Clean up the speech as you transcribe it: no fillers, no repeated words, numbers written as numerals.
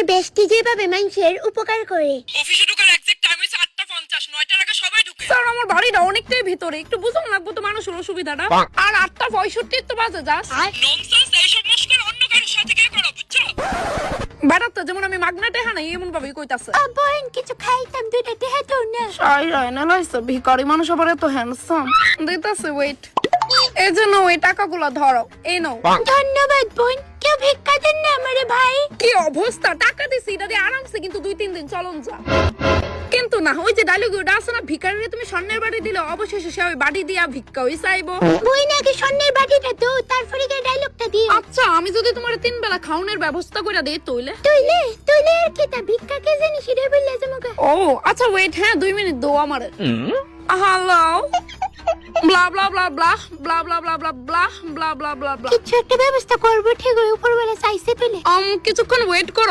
আমার বেস্টি যেভাবে মানুষের উপকার করে। অফিসে ঢোকার এক্সাক্ট টাইম হইছে 8:50, 9টার আগে সবাই ঢুকে। স্যার আমার বাড়িটা অনেকটাই ভিতরে, একটু বুঝুন লাগবো তো মানুষের অসুবিধাটা। আর 8:65 তো বাজে যাস। ননসেন্স, এইসব মস্করা অন্য কারোর সাথে কে করো, বুঝছো? বেড়াতে যেমন আমি মাগনাটে হানাই এমন ভাবেই কইতাছে। বোন কিছু খাইতাম, দুইটা টেহা তো না। সাই রায়না লাইছে ভিখারি মানুষ আবার এত হ্যান্ডসাম। দিতাছে ওয়েট, এই জন্য ওই টাকাগুলো ধরো, এই নাও। ধন্যবাদ বোন, কেউ ভিক্ষা দেন না আমারে ভাই। কি অবস্থা, টাকা দিছি এটা দিয়ে আরামসে কিন্তু 2-3 দিন চলন যা। কিন্তু না, ওই যে ডায়লগ ওটা আছে না, ভিখারিরে তুমি স্বর্ণের বাড়ি দিলে অবশেষে সে ওই বাড়ি দিয়া ভিক্ষা হই চাইবো। বই নাকি স্বর্ণের বাটিটা তো, তারপরে গিয়ে ডায়লগটা দিও। আচ্ছা আমি যদি তোমার 3 বেলা খাওনের ব্যবস্থা করে দেই তইলে? তুইলে তুইলে আর কি তা ভিক্ষা কে জানি সেটা বললে জমকা। ও আচ্ছা ওয়েট, হ্যাঁ 2 মিনিট দাও আমারে। হ্যালো ব্লা ব্লা ব্লা ব্লা ব্লা ব্লা ব্লা ব্লা ব্লা ব্লা ব্লা ব্লা ব্লা। কিছু একটা ব্যবস্থা করবো, ঠিক ওই উপরবেলা চাইছে তুলে। কিছুক্ষণ ওয়েট করো,